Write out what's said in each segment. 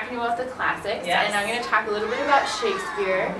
talking about the classics, Yes. and I'm going to talk a little bit about Shakespeare.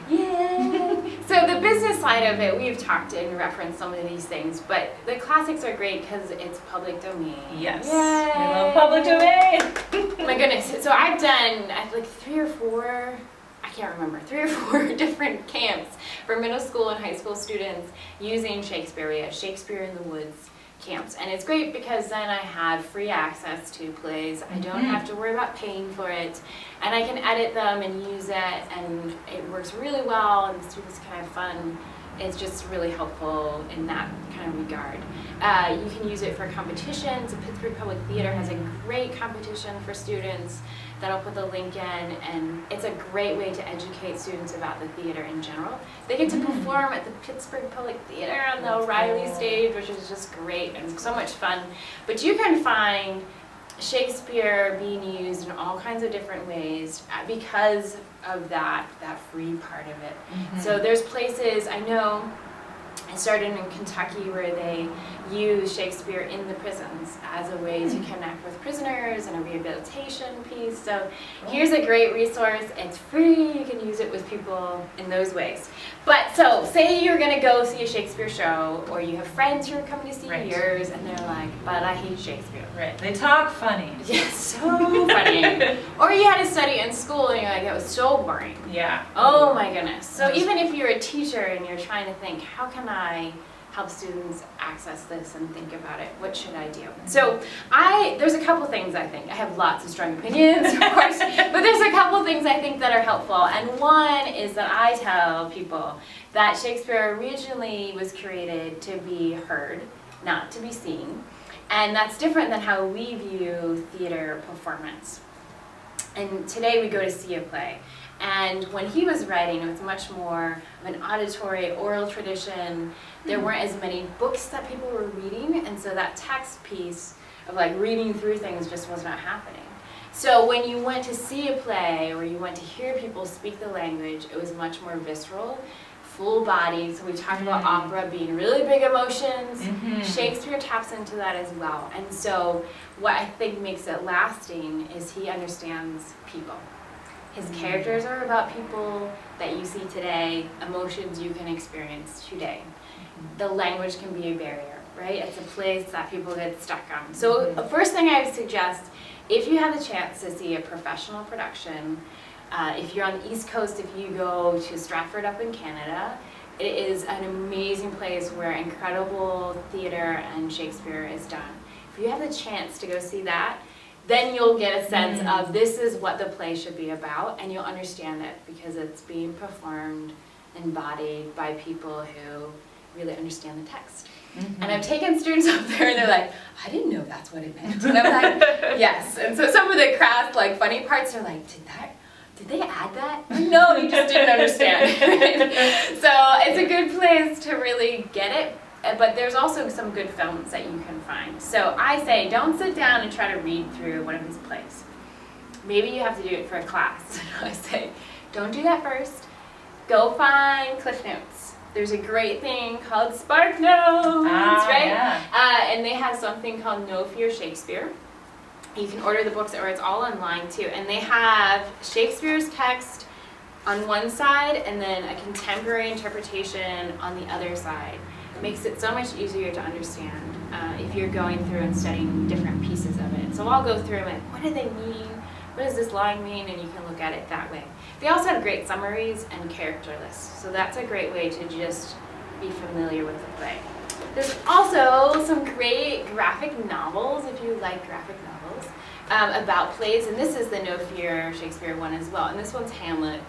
Yay! So the business side of it, we've talked and referenced some of these things, but the classics are great because it's public domain. Yes. Yay! We love public domain. My goodness. So I've done like 3 or 4, I can't remember, 3 or 4 different camps for middle school and high school students using Shakespeare. We have Shakespeare in the Woods camps, and it's great because then I have free access to plays. I don't have to worry about paying for it, and I can edit them and use it, and it works really well, and the students can have fun. It's just really helpful in that kind of regard. You can use it for competitions. The Pittsburgh Public Theater has a great competition for students that I'll put the link in, and it's a great way to educate students about the theater in general. They get to perform at the Pittsburgh Public Theater on the O'Reilly stage, which is just great and so much fun. But you can find Shakespeare being used in all kinds of different ways because of that free part of it. So there's places, I know, I started in Kentucky where they use Shakespeare in the prisons as a way to connect with prisoners and a rehabilitation piece. So here's a great resource. It's free. You can use it with people in those ways. But so say you're going to go see a Shakespeare show, or you have friends who are coming to see yours, and they're like, but I hate Shakespeare. Right. They talk funny. Yes, so funny. Or you had to study in school and you're like, it was so boring. Yeah. Oh my goodness. So even if you're a teacher and you're trying to think, how can I help students access this and think about it? What should I do? So there's a couple things I think. I have lots of strong opinions, of course, but there's a couple things I think that are helpful. And one is that I tell people that Shakespeare originally was created to be heard, not to be seen. And that's different than how we view theater performance. And today we go to see a play. And when he was writing, it was much more of an auditory, oral tradition. There weren't as many books that people were reading, and so that text piece of like reading through things just was not happening. So when you went to see a play or you went to hear people speak the language, it was much more visceral, full body. So we talked about opera being really big emotions. Shakespeare taps into that as well. And so what I think makes it lasting is he understands people. His characters are about people that you see today, emotions you can experience today. The language can be a barrier, right? It's a place that people get stuck on. So the first thing I would suggest, if you have the chance to see a professional production, if you're on the East Coast, if you go to Stratford up in Canada, it is an amazing place where incredible theater and Shakespeare is done. If you have the chance to go see that, then you'll get a sense of this is what the play should be about, and you'll understand it because it's being performed, embodied by people who really understand the text. And I've taken students up there and they're like, I didn't know that's what it meant. And I'm like, yes. And so some of the crass, like funny parts are like, did they add that? No, you just didn't understand. So it's a good place to really get it. But there's also some good films that you can find. So I say, don't sit down and try to read through one of his plays. Maybe you have to do it for a class. I say, don't do that first. Go find Cliff Notes. There's a great thing called Spark Notes, right? Yeah. And they have something called No Fear Shakespeare. You can order the books, or it's all online too. And they have Shakespeare's text on one side and then a contemporary interpretation on the other side. Makes it so much easier to understand if you're going through and studying different pieces of it. So I'll go through and what do they mean? What does this line mean? And you can look at it that way. They also have great summaries and character lists. So that's a great way to just be familiar with the play. There's also some great graphic novels, if you like graphic novels, about plays. And this is the No Fear Shakespeare one as well. And this one's Hamlet.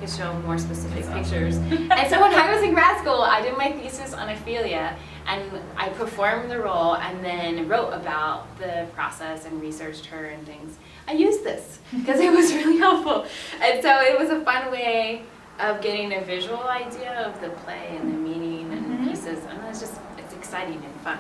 To show more specific pictures. And so when I was in grad school, I did my thesis on Ophelia, and I performed the role and then wrote about the process and researched her and things. I used this because it was really helpful. And so it was a fun way of getting a visual idea of the play and the meaning and pieces, and it's exciting and fun.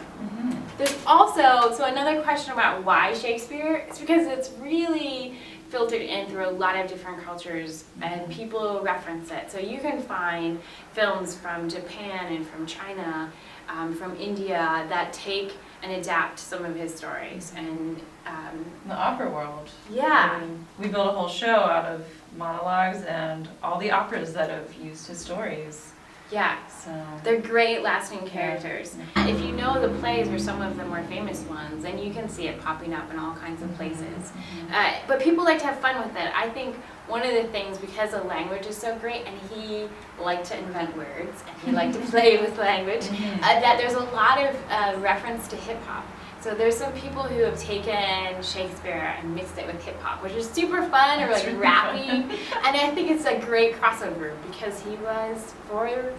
There's also, so another question about why Shakespeare, it's because it's really filtered in through a lot of different cultures and people reference it. So you can find films from Japan and from China, from India that take and adapt some of his stories. And The opera world. yeah. I mean, we built a whole show out of monologues and all the operas that have used his stories. Yeah. So They're great lasting characters. Yeah. If you know the plays or some of the more famous ones, then you can see it popping up in all kinds of places. But people like to have fun with it. I think one of the things, because the language is so great, and he liked to invent words, and he liked to play with language, that there's a lot of reference to hip hop. So there's some people who have taken Shakespeare and mixed it with hip hop, which is super fun, or like really rapping. And I think it's a great crossover because he was for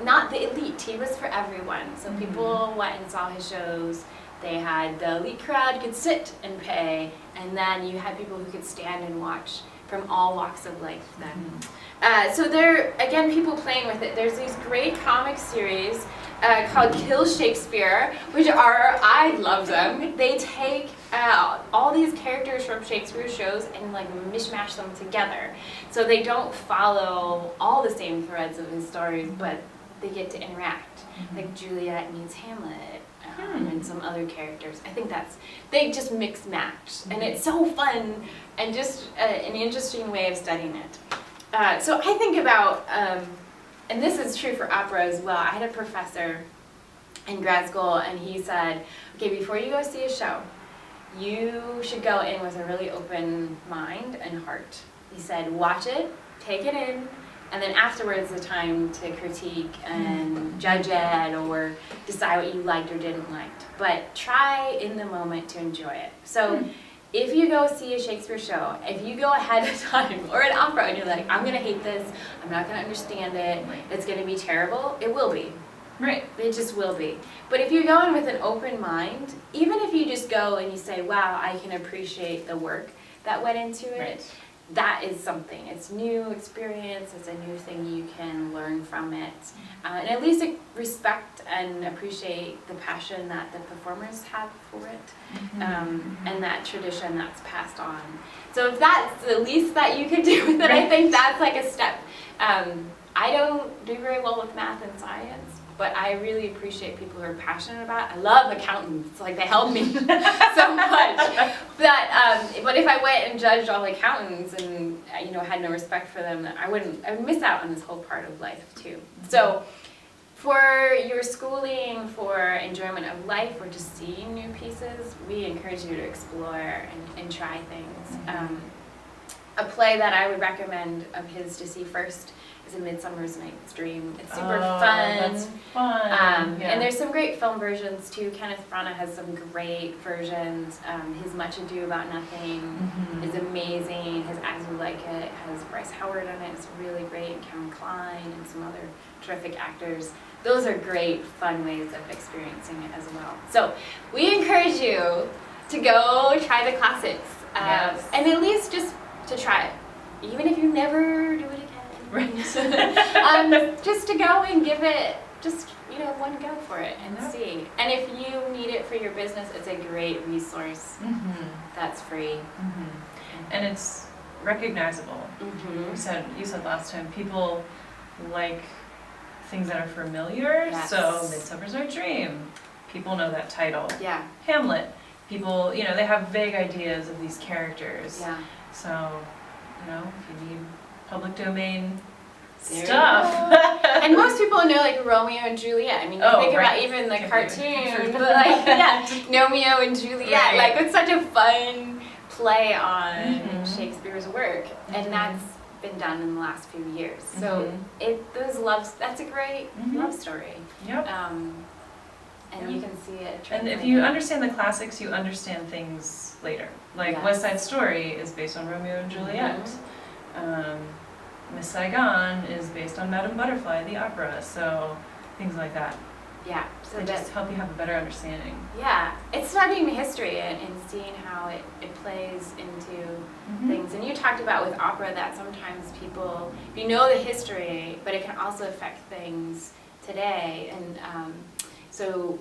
not the elite, he was for everyone. So people went and saw his shows. They had the elite crowd could sit and pay, and then you had people who could stand and watch from all walks of life then. So there, again, people playing with it. There's these great comic series called Kill Shakespeare, which are, I love them. They take all these characters from Shakespeare's shows and like mishmash them together. So they don't follow all the same threads of his stories, but they get to interact. Like Juliet meets Hamlet. And some other characters. I think they just mix match, and it's so fun and just an interesting way of studying it. So I think about, and this is true for opera as well. I had a professor in grad school, and he said, okay, before you go see a show, you should go in with a really open mind and heart. He said, watch it, take it in, and then afterwards the time to critique and judge it or decide what you liked or didn't like. But try in the moment to enjoy it. So if you go see a Shakespeare show, if you go ahead of time, or an opera, and you're like, I'm gonna hate this, I'm not gonna understand it, it's gonna be terrible, it will be. Right. It just will be. But if you go in with an open mind, even if you just go and you say, wow, I can appreciate the work that went into it, Right. that is something. It's new experience, it's a new thing you can learn from it. And at least respect and appreciate the passion that the performers have for it, and that tradition that's passed on. So if that's the least that you could do with it, I think that's like a step. I don't do very well with math and science, but I really appreciate people who are passionate about it. I love accountants, like they help me so much. But if I went and judged all accountants and had no respect for them, I would miss out on this whole part of life too. So for your schooling, for enjoyment of life, or just seeing new pieces, we encourage you to explore and try things. A play that I would recommend of his to see first is A Midsummer's Night's Dream. It's super fun. That's fun. And there's some great film versions too. Kenneth Branagh has some great versions. His Much Ado About Nothing is amazing. His As You Like It has Bryce Howard in it. It's really great. And Kevin Kline and some other terrific actors. Those are great, fun ways of experiencing it as well. So we encourage you to go try the classics. And at least just to try it. Even if you never do it again. Right. Just to go and give it just one go for it and see. And if you need it for your business, it's a great resource that's free. And it's recognizable. You said last time people like things that are familiar. Yes. So Midsummer's Night's Dream, people know that title. Yeah. Hamlet, people they have vague ideas of these characters. Yeah. So if you need public domain There stuff. And most people know like Romeo and Juliet. I mean, you think about even the cartoon, but like Romeo and Juliet. Like it's such a fun play on Shakespeare's work, and that's been done in the last few years. So that's a great love story. Yep. And you can see it. And if you understand the classics, you understand things later. Like West Side Story is based on Romeo and Juliet. Miss Saigon is based on Madame Butterfly, the opera. So things like that. Yeah. So they just help you have a better understanding. Yeah, it's studying history and seeing how it plays into things. And you talked about with opera that sometimes people, you know the history, but it can also affect things today. And so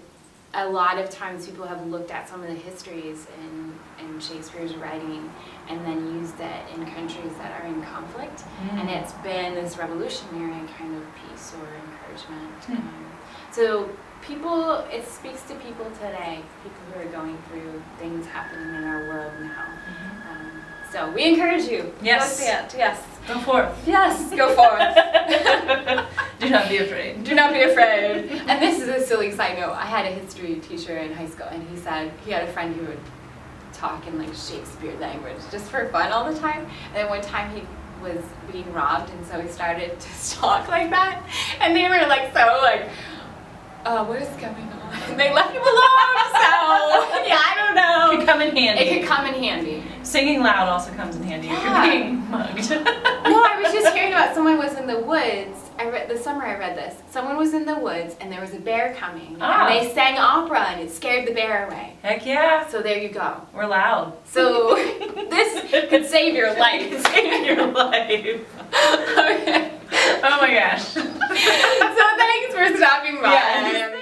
a lot of times people have looked at some of the histories in Shakespeare's writing and then used it in countries that are in conflict. And it's been this revolutionary kind of peace or encouragement. So people, it speaks to people today, people who are going through things happening in our world now. So we encourage you. Yes. Go see it. Yes. Go forth. Yes, go forth. Do not be afraid. Do not be afraid. And this is a silly side note. I had a history teacher in high school, and he said he had a friend who would talk in like Shakespeare language just for fun all the time. And then one time he was being robbed, and so he started to talk like that. And they were like so like, what is going on? And they left him alone. So yeah, I don't know. It could come in handy. It could come in handy. Singing loud also comes in handy if Yeah. you're being mugged. No, I was just hearing about someone was in the woods. The summer I read this. Someone was in the woods and there was a bear coming. Ah. And they sang opera and it scared the bear away. Heck yeah. So there you go. We're loud. So this could save your life. Save your life. Okay. Oh my gosh. So thanks for stopping by. Yeah.